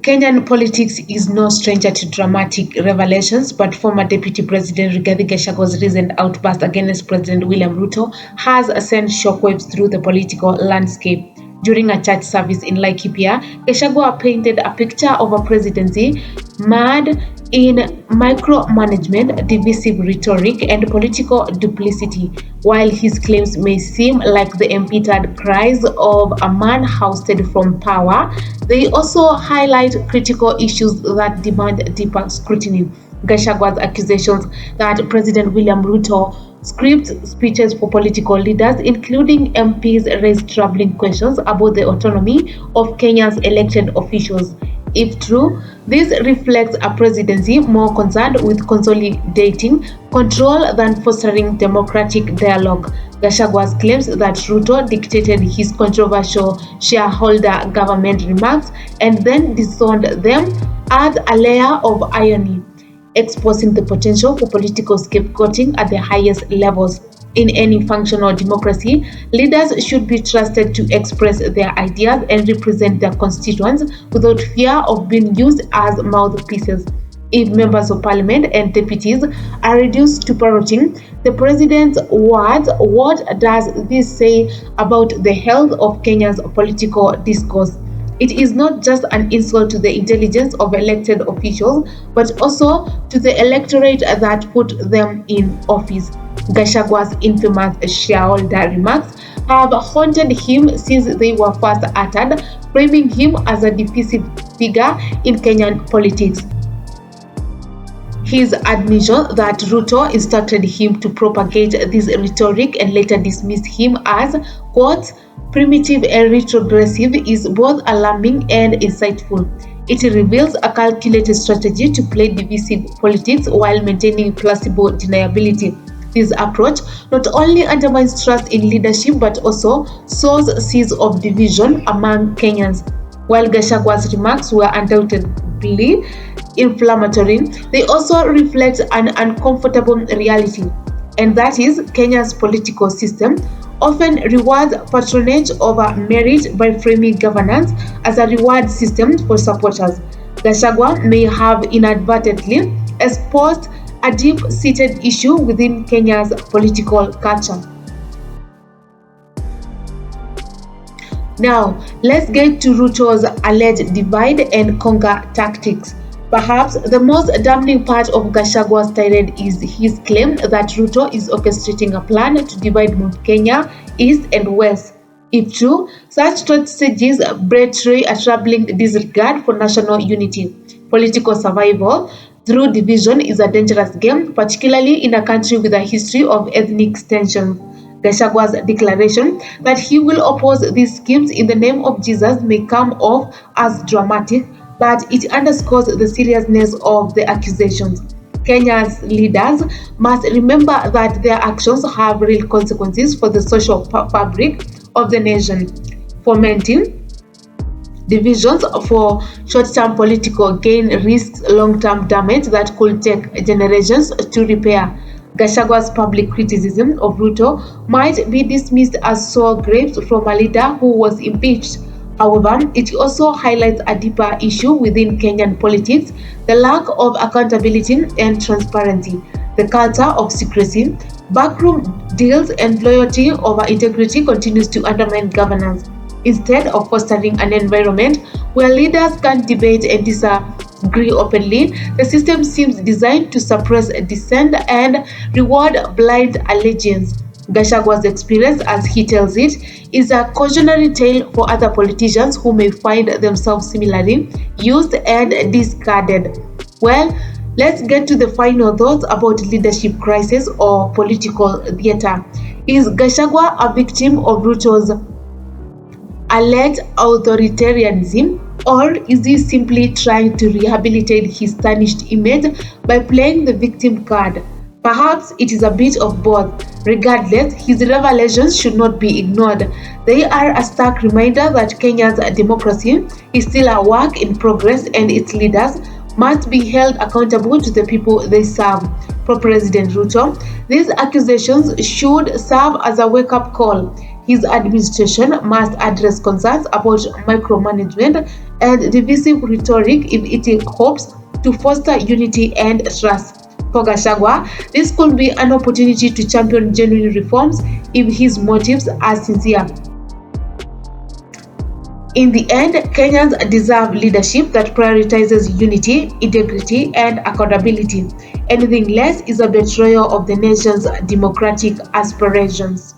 Kenyan politics is no stranger to dramatic revelations, but former Deputy President Rigathi Gachagua's recent outburst against President William Ruto has sent shockwaves through the political landscape. During a church service in Laikipia, Gachagua painted a picture of a presidency marred in micromanagement, divisive rhetoric, and political duplicity. While his claims may seem like the embittered cries of a man ousted from power, they also highlight critical issues that demand deeper scrutiny. Gachagua's accusations that President William Ruto scripts speeches for political leaders, including MPs, raised troubling questions about the autonomy of Kenya's elected officials. If true, this reflects a presidency more concerned with consolidating control than fostering democratic dialogue. Gachagua claims that Ruto dictated his controversial shareholder government remarks and then disowned them adds a layer of irony, exposing the potential for political scapegoating at the highest levels. In any functional democracy, leaders should be trusted to express their ideas and represent their constituents without fear of being used as mouthpieces. If members of parliament and deputies are reduced to parroting the president's words, what does this say about the health of Kenya's political discourse? It is not just an insult to the intelligence of elected officials, but also to the electorate that put them in office. Gachagua's infamous shareholder remarks have haunted him since they were first uttered, framing him as a divisive figure in Kenyan politics. His admission that Ruto instructed him to propagate this rhetoric and later dismissed him as, quote, primitive and retrogressive is both alarming and insightful. It reveals a calculated strategy to play divisive politics while maintaining plausible deniability. This approach not only undermines trust in leadership but also sows seeds of division among Kenyans. While Gachagua's remarks were undoubtedly inflammatory, they also reflect an uncomfortable reality, and that is Kenya's political system often rewards patronage over merit by framing governance as a reward system for supporters. Gachagua may have inadvertently exposed a deep-seated issue within Kenya's political culture. Now, let's get to Ruto's alleged divide and conquer tactics. Perhaps the most damning part of Gachagua's tirade is his claim that Ruto is orchestrating a plan to divide Mount Kenya east and west. If true, such strategies betray a troubling disregard for national unity. Political survival through division is a dangerous game, particularly in a country with a history of ethnic tensions. Gachagua's declaration that he will oppose these schemes in the name of Jesus may come off as dramatic, but it underscores the seriousness of the accusations. Kenya's leaders must remember that their actions have real consequences for the social fabric of the nation. Fomenting divisions for short-term political gain risks long-term damage that could take generations to repair. Gachagua's public criticism of Ruto might be dismissed as sour grapes from a leader who was impeached. However, it also highlights a deeper issue within Kenyan politics: the lack of accountability and transparency, the culture of secrecy, backroom deals, and loyalty over integrity continues to undermine governance. Instead of fostering an environment where leaders can debate and disagree openly, the system seems designed to suppress dissent and reward blind allegiance. Gachagua's experience, as he tells it, is a cautionary tale for other politicians who may find themselves similarly used and discarded. Well, let's get to the final thoughts about leadership crisis or political theater. Is Gachagua a victim of Ruto's alleged authoritarianism, or is he simply trying to rehabilitate his tarnished image by playing the victim card? Perhaps it is a bit of both. Regardless, his revelations should not be ignored. They are a stark reminder that Kenya's democracy is still a work in progress and its leaders must be held accountable to the people they serve. For President Ruto, these accusations should serve as a wake-up call. His administration must address concerns about micromanagement and divisive rhetoric if it hopes to foster unity and trust. For Gachagua, this could be an opportunity to champion genuine reforms if his motives are sincere. In the end, Kenyans deserve leadership that prioritizes unity, integrity, and accountability. Anything less is a betrayal of the nation's democratic aspirations.